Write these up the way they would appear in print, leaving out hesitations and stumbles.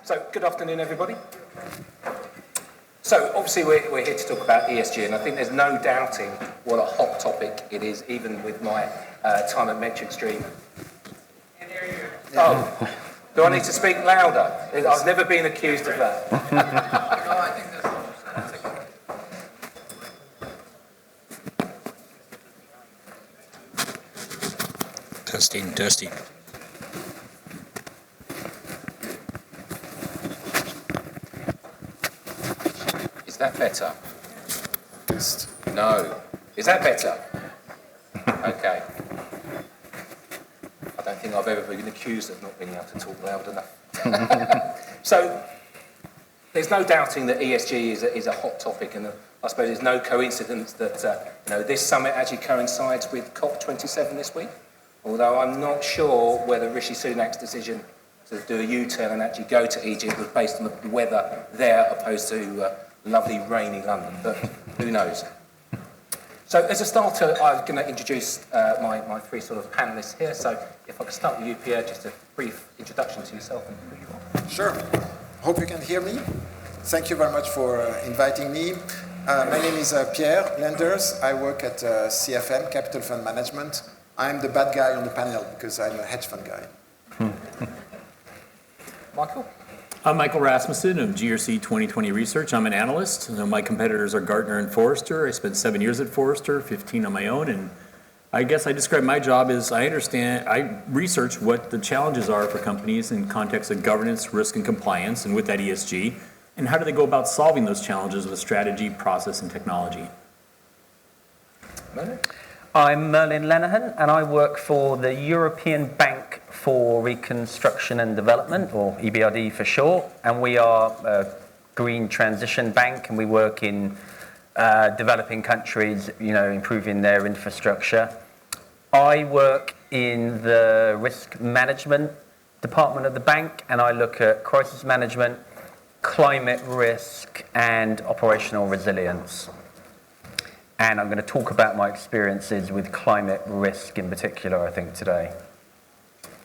So, good afternoon, everybody. So, obviously, we're here to talk about ESG, and I think there's no doubting what a hot topic it is, even with my time at MetricStream. Oh, do I need to speak louder? I've never been accused of that. Testing. Is that better? No. Is that better? Okay. I don't think I've ever been accused of not being able to talk loud enough. So, there's no doubting that ESG is a hot topic, and I suppose there's no coincidence that this summit actually coincides with COP27 this week. Although I'm not sure whether Rishi Sunak's decision to do a U-turn and actually go to Egypt was based on the weather there opposed to lovely rainy London, but who knows. So as a starter, I'm going to introduce my three sort of panellists here. So if I could start with you, Pierre, just a brief introduction to yourself and who you are. Sure. Hope you can hear me. Thank you very much for inviting me. My name is Pierre Lenders. I work at CFM, Capital Fund Management. I'm the bad guy on the panel because I'm a hedge fund guy. Michael? I'm Michael Rasmussen of GRC 2020 Research. I'm an analyst. My competitors are Gartner and Forrester. I spent 7 years at Forrester, 15 on my own, and I guess I describe my job as I research what the challenges are for companies in context of governance, risk, and compliance, and with that ESG, and how do they go about solving those challenges with strategy, process, and technology. Merlin? I'm Merlin Lenihan, and I work for the European Bank for Reconstruction and Development, or EBRD for short, and we are a green transition bank, and we work in developing countries, improving their infrastructure. I work in the risk management department of the bank, and I look at crisis management, climate risk, and operational resilience. And I'm going to talk about my experiences with climate risk in particular, I think, today.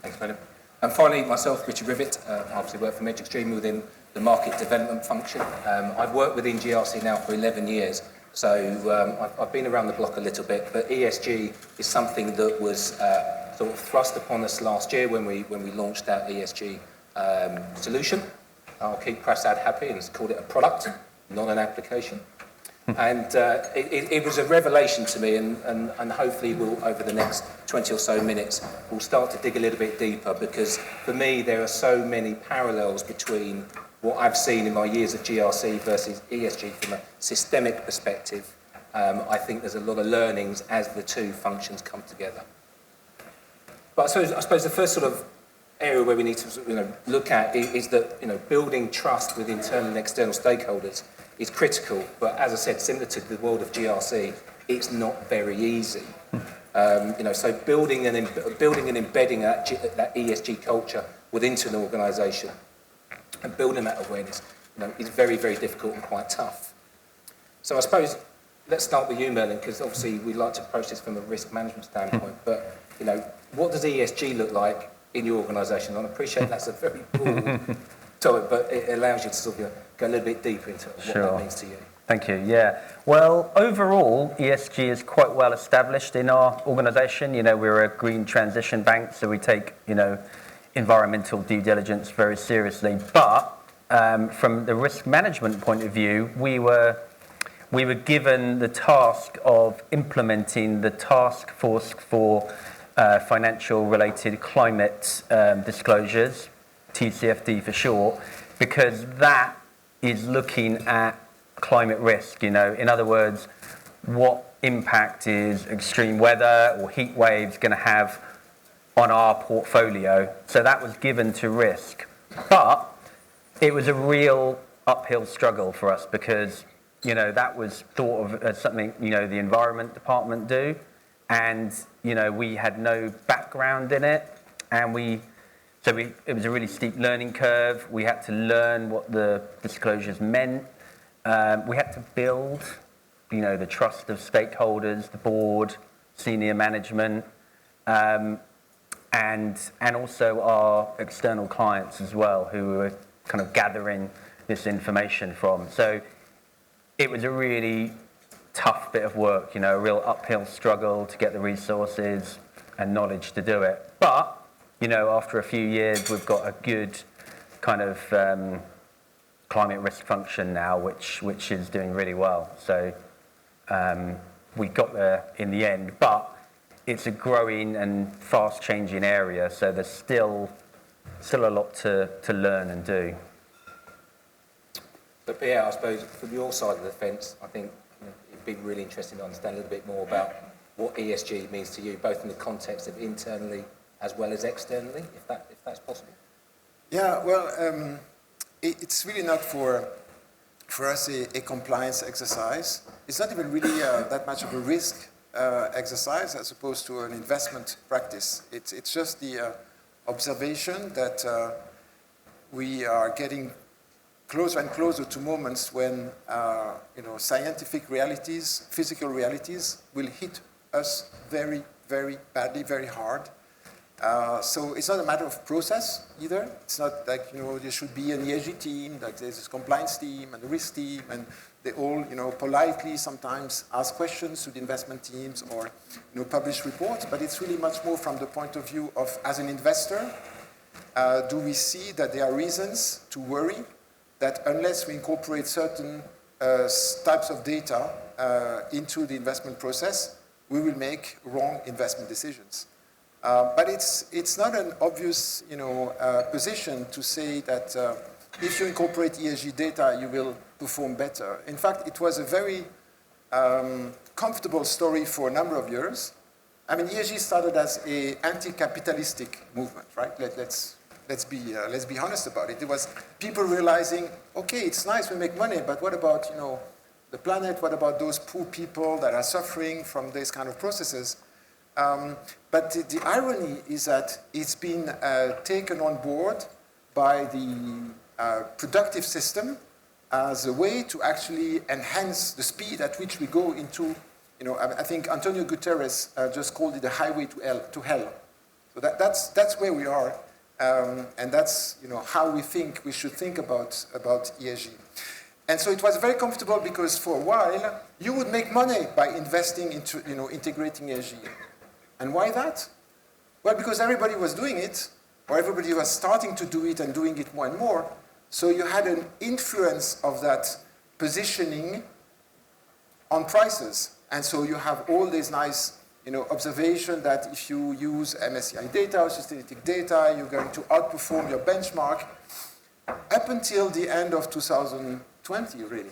Thanks, Merlin. And finally, myself, Richard Rivet, obviously work for MetricStream within the market development function. I've worked within GRC now for 11 years, so I've been around the block a little bit, but ESG is something that was sort of thrust upon us last year when we launched our ESG solution. I'll keep Prasad happy and called it a product, not an application. And it was a revelation to me, and hopefully we'll, over the next 20 or so minutes, we'll start to dig a little bit deeper, because for me there are so many parallels between what I've seen in my years of GRC versus ESG from a systemic perspective. I think there's a lot of learnings as the two functions come together. But I suppose the first sort of area where we need to look at is that building trust with internal and external stakeholders is critical, but as I said, similar to the world of GRC, it's not very easy. So building and embedding that ESG culture within an organisation and building that awareness, is very, very difficult and quite tough. So I suppose let's start with you, Merlin, because obviously we like to approach this from a risk management standpoint. But what does ESG look like in your organisation? And I appreciate that's a very broad topic, but it allows you to sort of go a little bit deeper into what that means to you. Thank you. Yeah. Well, overall, ESG is quite well established in our organisation. We're a green transition bank, so we take, environmental due diligence very seriously. But from the risk management point of view, we were given the task of implementing the task force for financial related climate disclosures, TCFD for short, because that is looking at climate risk. In other words, what impact is extreme weather or heat waves going to have on our portfolio? So that was given to risk. But it was a real uphill struggle for us because, that was thought of as something, the environment department do. And, we had no background in it. And it was a really steep learning curve. We had to learn what the disclosures meant. We had to build, the trust of stakeholders, the board, senior management, and also our external clients as well, who were kind of gathering this information from. So it was a really tough bit of work, you know, a real uphill struggle to get the resources and knowledge to do it. But, you know, after a few years, we've got a good kind of climate risk function now, which is doing really well. So we got there in the end, but it's a growing and fast-changing area, so there's still a lot to learn and do. But Pierre, I suppose from your side of the fence, I think it'd be really interesting to understand a little bit more about what ESG means to you, both in the context of internally as well as externally, if that's possible. Yeah, well, it's really not for us a compliance exercise. It's not even really that much of a risk exercise as opposed to an investment practice. It's just the observation that we are getting closer and closer to moments when scientific realities, physical realities will hit us very, very badly, very hard. So it's not a matter of process either. It's not like, there should be an ESG team, like there's this compliance team and a risk team, and they all, politely sometimes ask questions to the investment teams or, publish reports. But it's really much more from the point of view of, as an investor, do we see that there are reasons to worry that unless we incorporate certain types of data into the investment process, we will make wrong investment decisions. But it's not an obvious, position to say that if you incorporate ESG data, you will perform better. In fact, it was a very comfortable story for a number of years. I mean, ESG started as an anti-capitalistic movement, right? Let's be honest about it. It was people realizing, okay, it's nice we make money, but what about the planet? What about those poor people that are suffering from these kind of processes? But the irony is that it's been taken on board by the productive system as a way to actually enhance the speed at which we go into, I think Antonio Guterres just called it a highway to hell. So that's where we are, and that's how we think we should think about ESG. And so it was very comfortable because for a while you would make money by investing into integrating ESG. And why that? Well, because everybody was doing it, or everybody was starting to do it and doing it more and more. So you had an influence of that positioning on prices. And so you have all this nice observation that if you use MSCI data or Sustainalytics data, you're going to outperform your benchmark up until the end of 2020, really.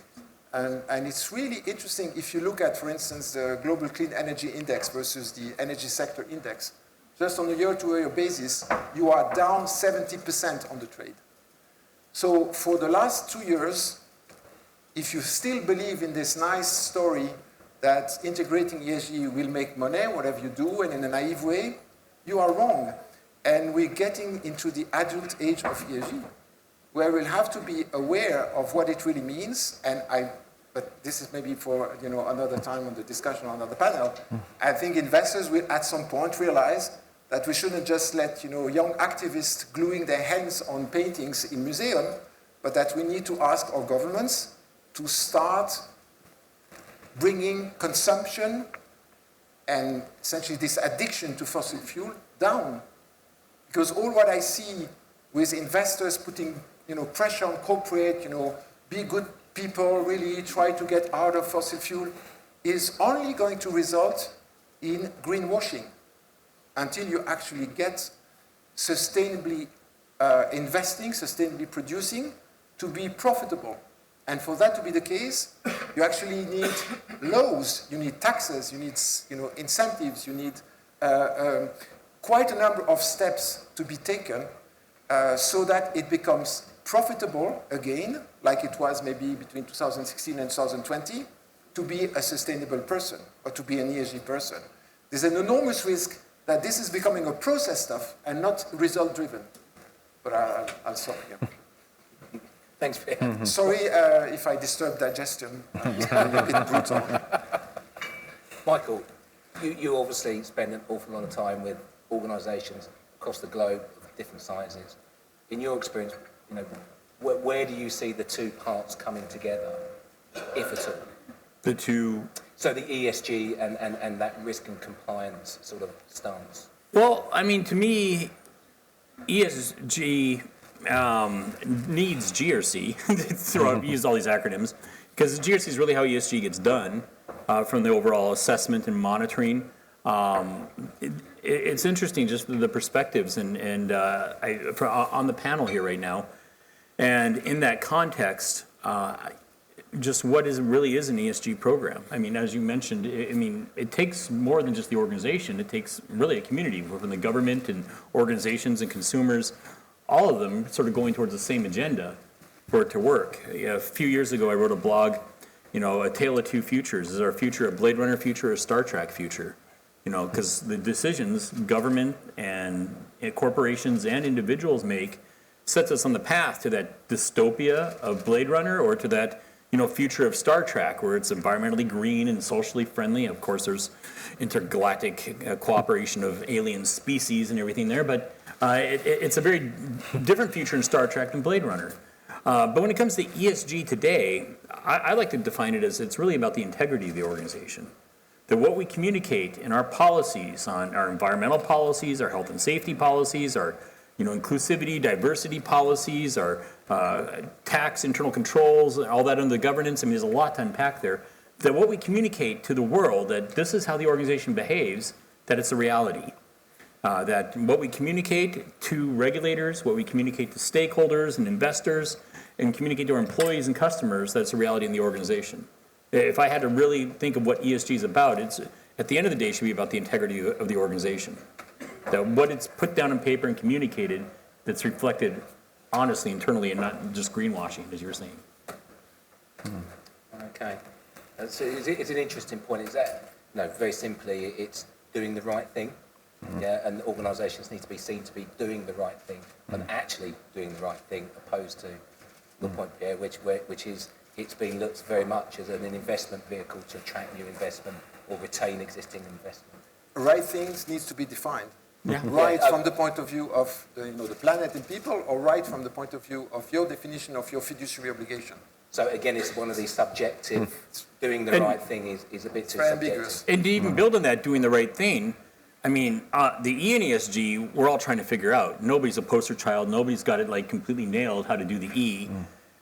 And it's really interesting if you look at, for instance, the Global Clean Energy Index versus the Energy Sector Index. Just on a year-to-year basis, you are down 70% on the trade. So for the last 2 years, if you still believe in this nice story that integrating ESG will make money, whatever you do, and in a naive way, you are wrong. And we're getting into the adult age of ESG, where we'll have to be aware of what it really means. But this is maybe for another time on the discussion on another panel. I think investors will at some point realize that we shouldn't just let young activists gluing their hands on paintings in museum, but that we need to ask our governments to start bringing consumption and essentially this addiction to fossil fuel down. Because all what I see with investors putting pressure on corporate, be good people, really try to get out of fossil fuel, is only going to result in greenwashing until you actually get sustainably investing, sustainably producing to be profitable. And for that to be the case, you actually need laws, you need taxes, you need incentives, you need quite a number of steps to be taken so that it becomes profitable again, like it was maybe between 2016 and 2020, to be a sustainable person or to be an ESG person. There's an enormous risk that this is becoming a process stuff and not result-driven. But I'll stop here. Thanks, Pierre. Sorry if I disturbed digestion. A bit brutal. Michael, you obviously spend an awful lot of time with organisations across the globe of different sizes. In your experience, where do you see the two parts coming together, if at all? The two. So the ESG and that risk and compliance sort of stance. Well, I mean, to me, ESG needs GRC. Use all these acronyms, because GRC is really how ESG gets done, from the overall assessment and monitoring. It's interesting, just the perspectives and on the panel here right now, and in that context, just what really is an ESG program. I mean, as you mentioned, it takes more than just the organization. It takes really a community, from the government and organizations and consumers, all of them sort of going towards the same agenda for it to work. A few years ago, I wrote a blog, A Tale of Two Futures. Is our future a Blade Runner future or a Star Trek future? Because the decisions government and corporations and individuals make sets us on the path to that dystopia of Blade Runner, or to that future of Star Trek, where it's environmentally green and socially friendly. Of course, there's intergalactic cooperation of alien species and everything there, but it's a very different future in Star Trek than Blade Runner. But when it comes to ESG today, I like to define it as it's really about the integrity of the organization. That what we communicate in our policies, on our environmental policies, our health and safety policies, our inclusivity, diversity policies, our tax, internal controls, all that under the governance. There's a lot to unpack there. That what we communicate to the world, that this is how the organization behaves, that it's a reality. That what we communicate to regulators, what we communicate to stakeholders and investors, and communicate to our employees and customers, that's a reality in the organization. If I had to really think of what ESG is about, it's at the end of the day, it should be about the integrity of the organization. That what it's put down on paper and communicated, that's reflected honestly internally, and not just greenwashing, as you were saying. Okay. So it's an interesting point. Is that, very simply, it's doing the right thing. Yeah, and organisations need to be seen to be doing the right thing, and actually doing the right thing, opposed to the point here, which is it's being looked very much as an investment vehicle to attract new investment or retain existing investment. Right things needs to be defined. Yeah. Right from the point of view of the planet and people, or right from the point of view of your definition of your fiduciary obligation. So again, it's one of these subjective. Doing the right thing is a bit too very subjective. ambiguous. And to even build on that, doing the right thing, the E and ESG, we're all trying to figure out. Nobody's a poster child. Nobody's got it completely nailed how to do the E.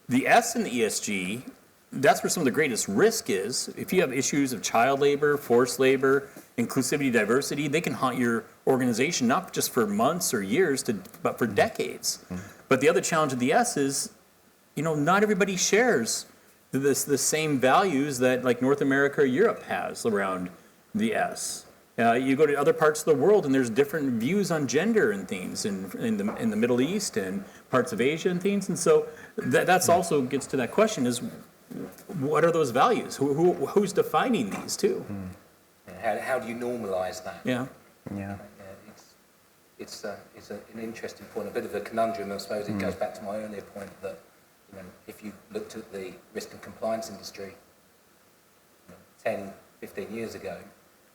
The S in the ESG, that's where some of the greatest risk is. If you have issues of child labor, forced labor, inclusivity, diversity, they can haunt your organization, not just for months or years, but for decades. But the other challenge of the S is, not everybody shares the same values that North America or Europe has around the S. You go to other parts of the world, and there's different views on gender and things in the Middle East and parts of Asia and things. And so that's also gets to that question: is what are those values? Who's defining these too? How do you normalise that? Yeah. It's an interesting point, a bit of a conundrum. I suppose it goes back to my earlier point that if you looked at the risk and compliance industry 10, 15 years ago,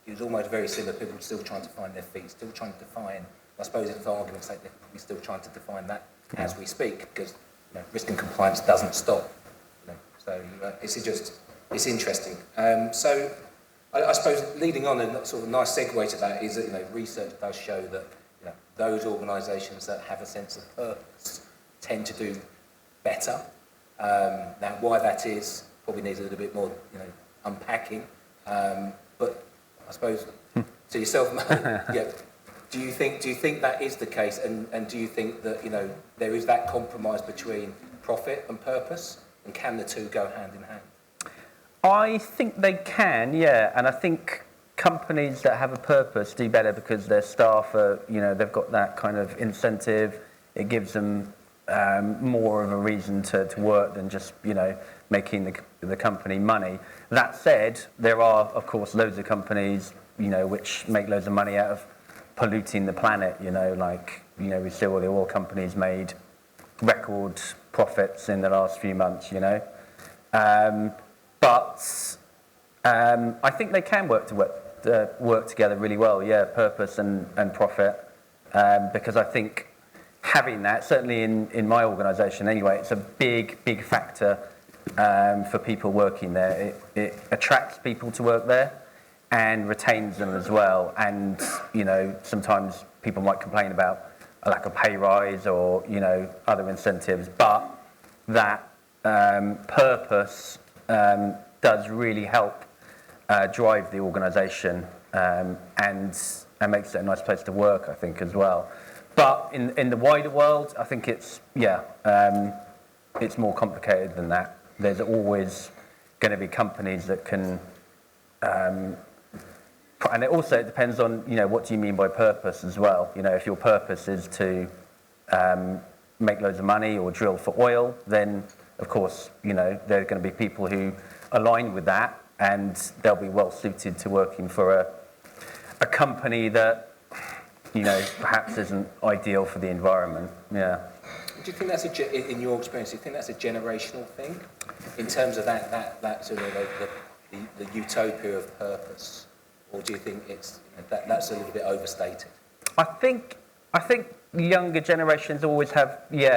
it was almost very similar. People were still trying to find their feet, still trying to define. I suppose, for argument's sake, they're probably still trying to define that as we speak, because risk and compliance doesn't stop. So it's interesting. So I suppose leading on, a sort of nice segue to that is that research does show that those organisations that have a sense of purpose tend to do better. Now, why that is probably needs a little bit more unpacking. But I suppose to yourself, do you think that is the case, and do you think that there is that compromise between profit and purpose, and can the two go hand in hand? I think they can, yeah, and I think companies that have a purpose do better because their staff are, they've got that kind of incentive. It gives them more of a reason to work than just, making the company money. That said, there are, of course, loads of companies, which make loads of money out of polluting the planet, we see all the oil companies made record profits in the last few months, But I think they can work together really well, purpose and profit, because I think having that, certainly in my organisation anyway, it's a big factor for people working there. It attracts people to work there and retains them as well. And, you know, sometimes people might complain about a lack of pay rise or, you know, other incentives, but that purpose does really help drive the organisation and makes it a nice place to work, I think, as well. But in the wider world, I think it's more complicated than that. There's always going to be companies that can, and it also depends on, you know, what do you mean by purpose as well. You know, if your purpose is to make loads of money or drill for oil, then of course, you know, there are going to be people who align with that, and they'll be well suited to working for a company that, you know, perhaps isn't ideal for the environment. Yeah. Do you think that's in your experience? Do you think that's a generational thing, in terms of that sort of the utopia of purpose, or do you think it's, you know, that's a little bit overstated? I think younger generations always have, you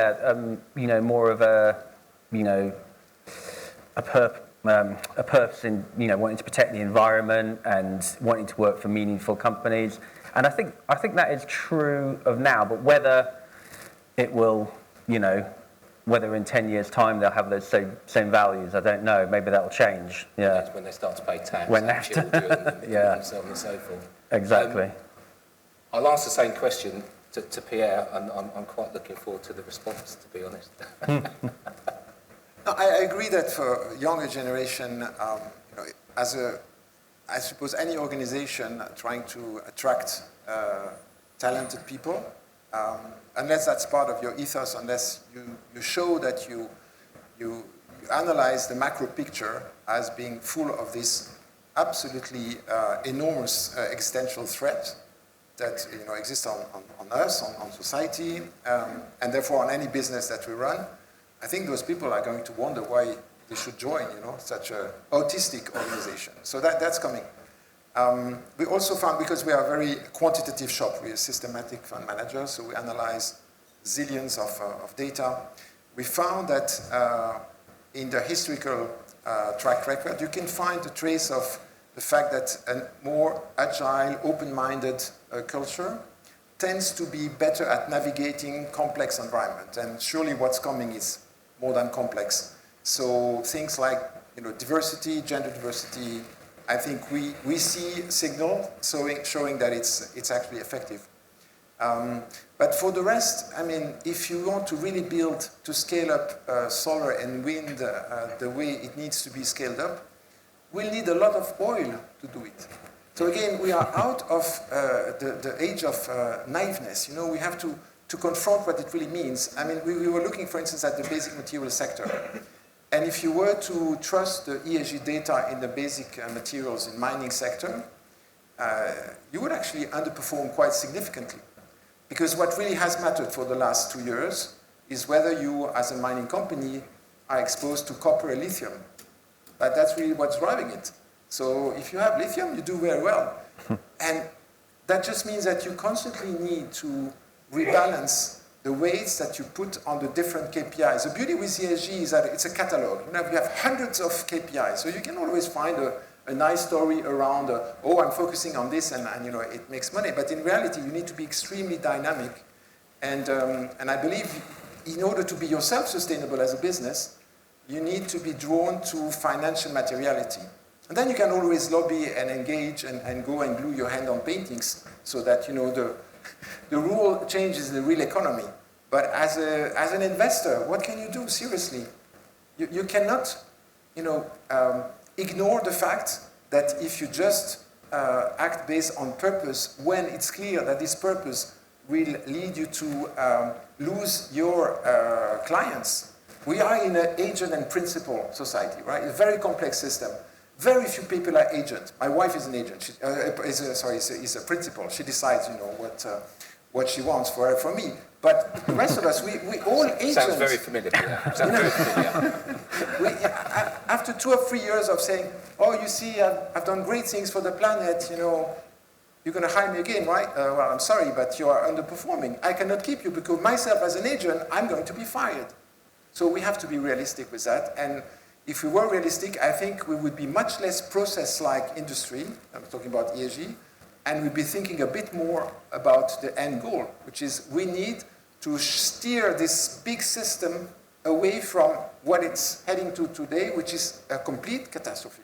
know, more of a, you know, a purpose in, you know, wanting to protect the environment and wanting to work for meaningful companies. And I think that is true of now, but whether it will, you know, whether in 10 years' time they'll have those same values, I don't know. Maybe that'll change. Yeah. That's when they start to pay tax, when and children, and so on and so forth. Exactly. I'll ask the same question to Pierre, and I'm quite looking forward to the response, to be honest. No, I agree that for younger generation, you know, I suppose any organization trying to attract talented people, unless that's part of your ethos, unless you show that you analyze the macro picture as being full of this absolutely enormous existential threat that, you know, exists on us, on society, and therefore on any business that we run, I think those people are going to wonder why they should join, you know, such an autistic organization. So that's coming. We also found, because we are a very quantitative shop, we are systematic fund managers, so we analyze zillions of data. We found that in the historical track record, you can find a trace of the fact that a more agile, open-minded culture tends to be better at navigating complex environment. And surely what's coming is more than complex. So things like, you know, diversity, gender diversity, I think we see signal showing that it's actually effective. But for the rest, I mean, if you want to really build, to scale up solar and wind the way it needs to be scaled up, we'll need a lot of oil to do it. So again, we are out of the age of naiveness. You know, we have to confront what it really means. I mean, we were looking, for instance, at the basic materials sector. And if you were to trust the ESG data in the basic materials in mining sector, you would actually underperform quite significantly. Because what really has mattered for the last 2 years is whether you, as a mining company, are exposed to copper or lithium. But that's really what's driving it. So if you have lithium, you do very well. And that just means that you constantly need to rebalance the weights that you put on the different KPIs. The beauty with ESG is that it's a catalog. You have hundreds of KPIs, so you can always find a nice story around, oh, I'm focusing on this, and you know, it makes money. But in reality, you need to be extremely dynamic. And I believe in order to be yourself sustainable as a business, you need to be drawn to financial materiality. And then you can always lobby and engage and go and glue your hand on paintings so that, you know, the rule changes the real economy. But as an investor, what can you do, seriously? You cannot, you know, ignore the fact that if you just act based on purpose, when it's clear that this purpose will lead you to lose your clients. We are in an agent and principal society, right? A very complex system. Very few people are agents. My wife is an agent. She, is a principal. She decides, you know, what she wants for me. But the rest of us, we all agents. Sounds very familiar. Sounds very familiar. After 2 or 3 years of saying, oh, you see, I've done great things for the planet, you know, you're going to hire me again, right? Well, I'm sorry, but you are underperforming. I cannot keep you because myself as an agent, I'm going to be fired. So we have to be realistic with that. And if we were realistic, I think we would be much less process-like industry. I'm talking about ESG. And we'd be thinking a bit more about the end goal, which is we need to steer this big system away from what it's heading to today, which is a complete catastrophe.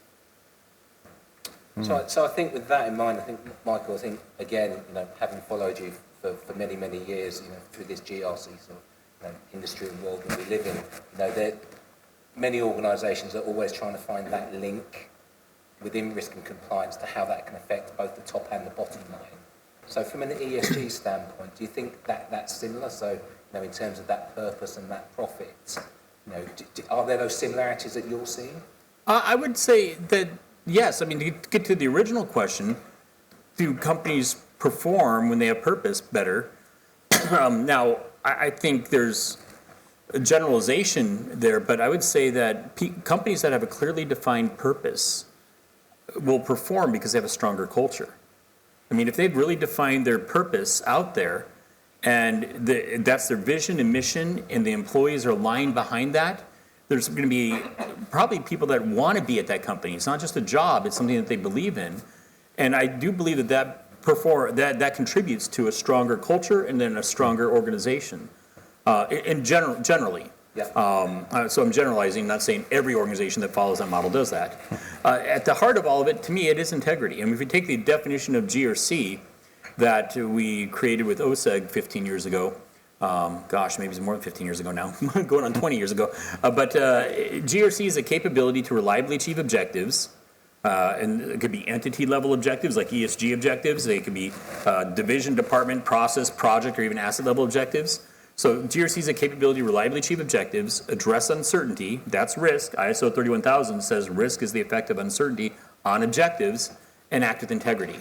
So I think with that in mind, I think, Michael, I think, again, having followed you for many, many years, through this GRC sort of industry and world that we live in, there many organisations are always trying to find that link within risk and compliance to how that can affect both the top and the bottom line. So from an ESG standpoint, do you think that that's similar? So, in terms of that purpose and that profit, are there those similarities that you're seeing? I would say that, yes. I mean, to get to the original question, do companies perform when they have purpose better? Now, I think there's a generalization there, but I would say that companies that have a clearly defined purpose will perform because they have a stronger culture. I mean, if they've really defined their purpose out there, and that's their vision and mission, and the employees are aligned behind that, there's going to be probably people that want to be at that company. It's not just a job, it's something that they believe in. And I do believe that contributes to a stronger culture and then a stronger organization, generally. Yeah. So I'm generalizing, not saying every organization that follows that model does that. At the heart of all of it, to me, it is integrity. And if we take the definition of GRC that we created with OSEG 15 years ago, maybe it's more than 15 years ago now, going on 20 years ago. But GRC is a capability to reliably achieve objectives. And it could be entity level objectives like ESG objectives. They could be division, department, process, project, or even asset level objectives. So GRC is a capability to reliably achieve objectives, address uncertainty, that's risk. ISO 31000 says risk is the effect of uncertainty on objectives, and act with integrity.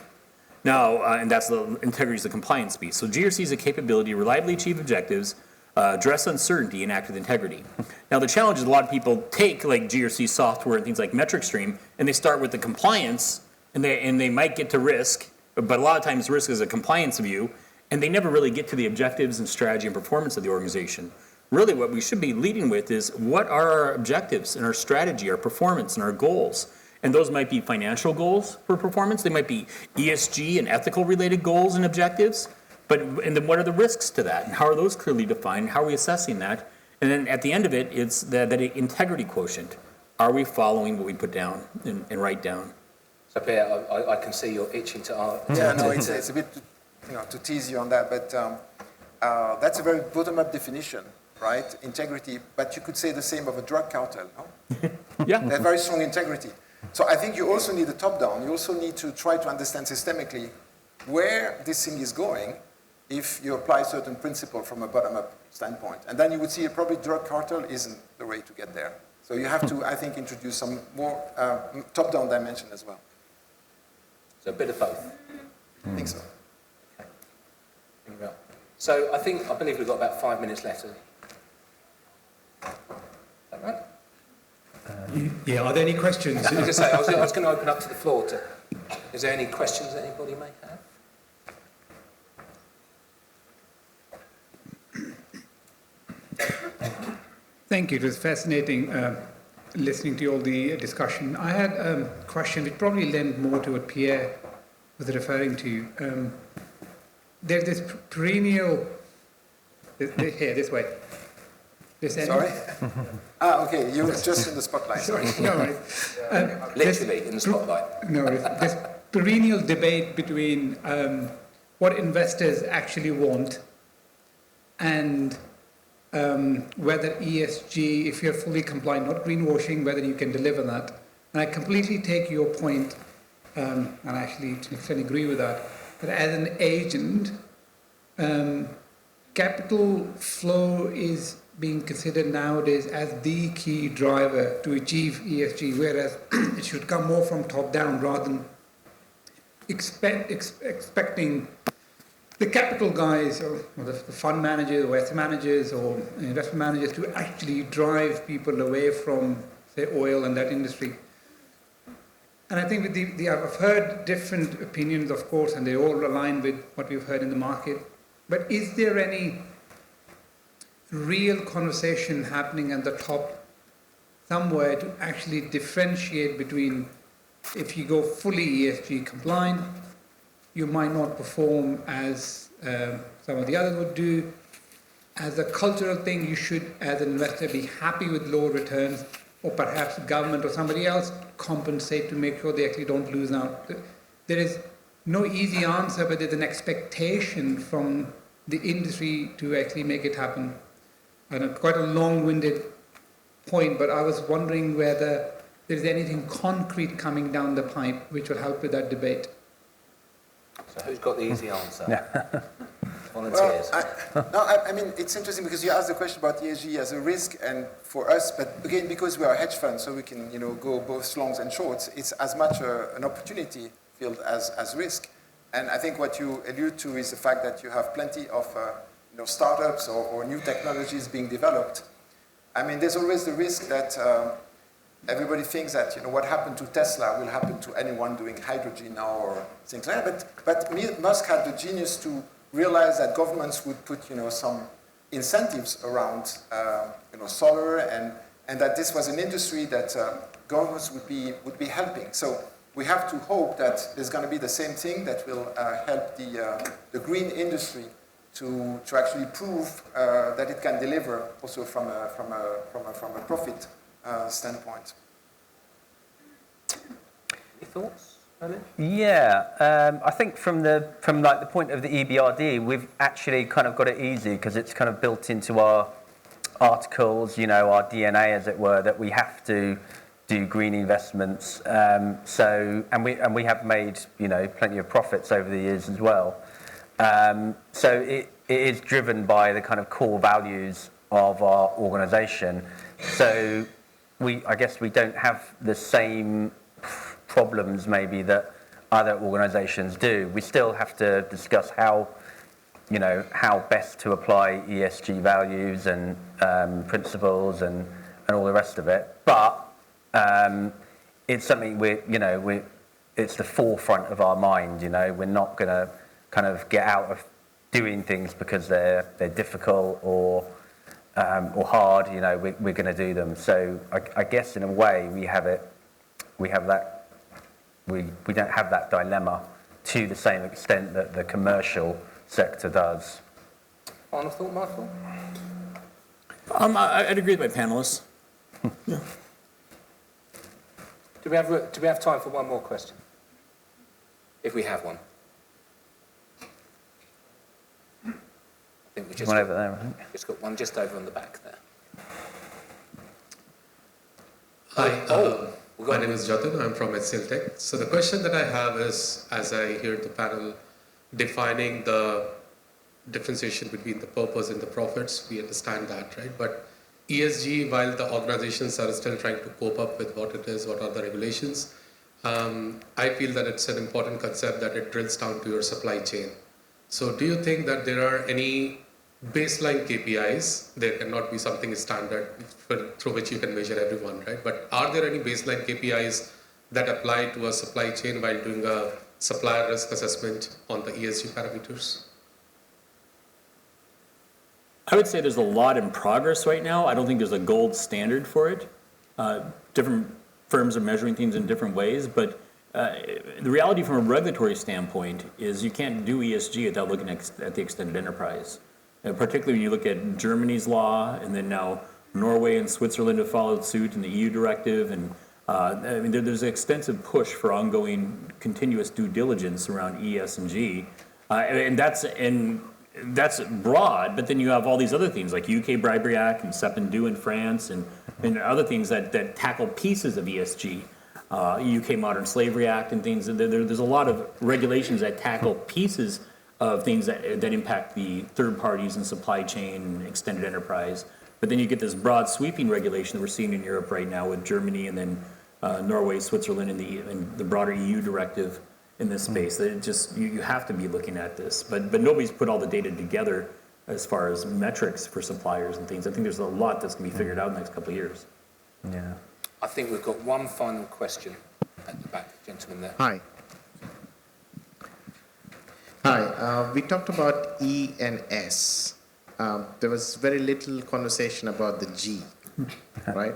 Now, and that's integrity is the compliance piece. So GRC is a capability to reliably achieve objectives, address uncertainty, and act with integrity. Now, the challenge is a lot of people take like GRC software and things like metric stream, and they start with the compliance, and they might get to risk, but a lot of times risk is a compliance view, and they never really get to the objectives and strategy and performance of the organization. Really, what we should be leading with is what are our objectives and our strategy, our performance, and our goals. And those might be financial goals for performance. They might be ESG and ethical related goals and objectives. And then what are the risks to that? And how are those clearly defined? How are we assessing that? And then at the end of it, it's that integrity quotient. Are we following what we put down and write down? So, Pierre, I can see you're itching to... It's a bit... to tease you on that, but that's a very bottom-up definition, right? Integrity, but you could say the same of a drug cartel, no? Yeah. They have very strong integrity. So I think you also need a top-down. You also need to try to understand systemically where this thing is going if you apply certain principle from a bottom-up standpoint. And then you would see probably drug cartel isn't the way to get there. So you have to, I think, introduce some more top-down dimension as well. So a bit of both. I think so. So I believe we've got about 5 minutes left. Is that right? Yeah, are there any questions? I was going to say, I was going to open up to the floor. Is there any questions that anybody may have? Thank you. It was fascinating listening to all the discussion. I had a question which probably lent more to what Pierre was referring to. There's this perennial... Here, this way. This end. Sorry? Okay, you were just in the spotlight. Sorry, no worries. Literally in the spotlight. No worries. This perennial debate between what investors actually want and whether ESG, if you're fully compliant, not greenwashing, whether you can deliver that. And I completely take your point, and I actually to an extent agree with that, that as an agent, capital flow is being considered nowadays as the key driver to achieve ESG, whereas it should come more from top down rather than expecting the capital guys or the fund managers or asset managers or investment managers to actually drive people away from, say, oil and that industry. And I think with I've heard different opinions, of course, and they all align with what we've heard in the market. But is there any real conversation happening at the top somewhere to actually differentiate between, if you go fully ESG compliant, you might not perform as some of the others would do. As a cultural thing, you should, as an investor, be happy with lower returns, or perhaps the government or somebody else compensate to make sure they actually don't lose out. There is no easy answer, but there's an expectation from the industry to actually make it happen. And quite a long-winded point, but I was wondering whether there's anything concrete coming down the pipe which will help with that debate. So who's got the easy answer? Well, Volunteers. I mean, it's interesting because you asked the question about ESG as a risk, and for us, but again, because we are a hedge fund, so we can, go both longs and shorts, it's as much an opportunity field as risk. And I think what you allude to is the fact that you have plenty of, startups or new technologies being developed. I mean, there's always the risk that everybody thinks that, what happened to Tesla will happen to anyone doing hydrogen now or things like that. But Musk had the genius to realize that governments would put, some incentives around, solar, and that this was an industry that governments would be helping. So we have to hope that there's going to be the same thing that will help the green industry to actually prove that it can deliver also from a profit standpoint. Any thoughts, Alan? Yeah, I think from the point of the EBRD, we've actually kind of got it easy because it's kind of built into our articles, our DNA, as it were, that we have to do green investments. And we have made plenty of profits over the years as well. So it is driven by the kind of core values of our organisation. So I guess we don't have the same problems maybe that other organisations do. We still have to discuss how best to apply ESG values and principles and all the rest of it. But it's something it's the forefront of our mind. We're not going to kind of get out of doing things because they're difficult or hard. We're going to do them. So I guess in a way we don't have that dilemma to the same extent that the commercial sector does. Final thought, Michael? I'd agree with my panelists. Yeah. Do we have time for one more question? If we have one. I think we just One over there, I think. Just got one just over on the back there. Hi, my name is Jatin. I'm from HCL Tech. So the question that I have is, as I hear the panel defining the differentiation between the purpose and the profits, we understand that, right? But ESG, while the organizations are still trying to cope up with what it is, what are the regulations, I feel that it's an important concept that it drills down to your supply chain. So do you think that there are any baseline KPIs? There cannot be something standard through which you can measure everyone, right? But are there any baseline KPIs that apply to a supply chain while doing a supplier risk assessment on the ESG parameters? I would say there's a lot in progress right now. I don't think there's a gold standard for it. Different firms are measuring things in different ways, but the reality from a regulatory standpoint is you can't do ESG without looking at the extended enterprise. Particularly when you look at Germany's law, and then now Norway and Switzerland have followed suit in the EU directive, and there's an extensive push for ongoing continuous due diligence around ES and G, and that's broad. But then you have all these other things like UK Bribery Act and SEP and DO in France, and other things that tackle pieces of ESG. UK Modern Slavery Act and things. There's a lot of regulations that tackle pieces of things that impact the third parties and supply chain and extended enterprise. But then you get this broad sweeping regulation that we're seeing in Europe right now with Germany and then Norway, Switzerland, and the broader EU directive in this space. That it just you have to be looking at this. But nobody's put all the data together as far as metrics for suppliers and things. I think there's a lot that's going to be figured out in the next couple of years. Yeah. I think we've got one final question at the back, gentleman there. Hi. Hi, we talked about E and S. There was very little conversation about the G, right?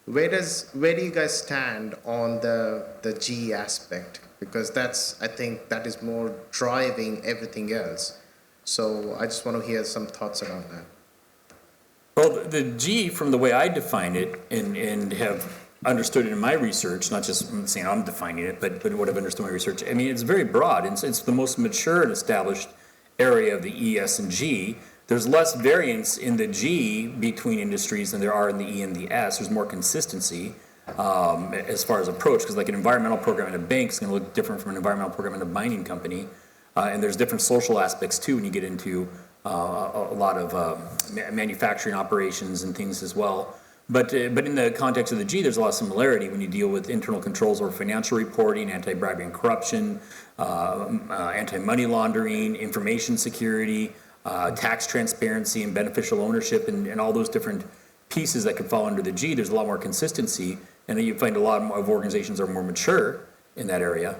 Where do you guys stand on the G aspect? Because I think that is more driving everything else. So I just want to hear some thoughts around that. Well, the G, from the way I define it and have understood it in my research, not just saying I'm defining it, but what I've understood in my research, I mean, it's very broad. It's the most mature and established area of the E, S, and G. There's less variance in the G between industries than there are in the E and the S. There's more consistency as far as approach, because like an environmental program in a bank is going to look different from an environmental program in a mining company. And there's different social aspects too when you get into a lot of manufacturing operations and things as well. But in the context of the G, there's a lot of similarity when you deal with internal controls over financial reporting, anti-bribery and corruption, anti-money laundering, information security, tax transparency and beneficial ownership, and all those different pieces that could fall under the G. There's a lot more consistency, and then you find a lot more of organizations are more mature in that area.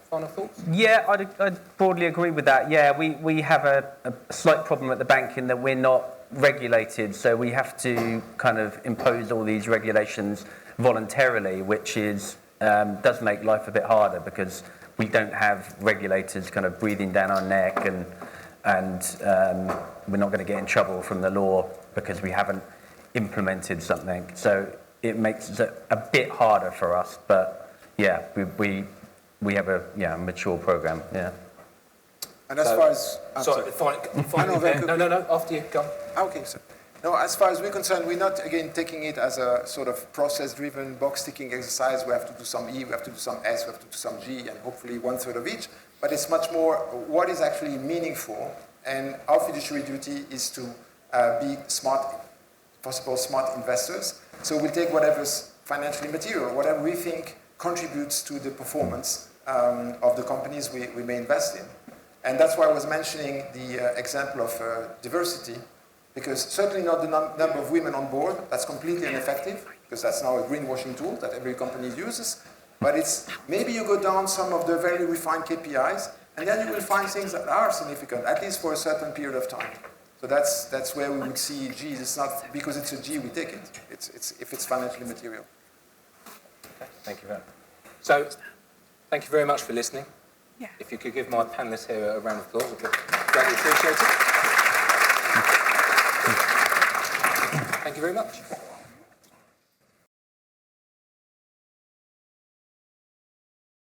Final thoughts? Yeah, I'd broadly agree with that. Yeah, we have a slight problem at the bank in that we're not regulated, so we have to kind of impose all these regulations voluntarily, which does make life a bit harder because we don't have regulators kind of breathing down our neck, and we're not going to get in trouble from the law because we haven't implemented something. So it makes it a bit harder for us, but yeah, we have a mature program. Yeah. And as far as... Sorry, final no, after you, go on. Okay, so no, as far as we're concerned, we're not, again, taking it as a sort of process-driven, box-ticking exercise. We have to do some E, we have to do some S, we have to do some G, and hopefully 1/3 of each. But it's much more what is actually meaningful, and our fiduciary duty is to be smart, possible smart investors. So we'll take whatever's financially material, whatever we think contributes to the performance of the companies we may invest in. And that's why I was mentioning the example of diversity, because certainly not the number of women on board. That's completely ineffective, because that's now a greenwashing tool that every company uses. But it's maybe you go down some of the very refined KPIs, and then you will find things that are significant, at least for a certain period of time. So that's where we would see G. It's not because it's a G we take it. It's if it's financially material. Okay, thank you very much. So, thank you very much for listening. Yeah. If you could give my panelists here a round of applause, I'd greatly appreciate it. Thank you very much.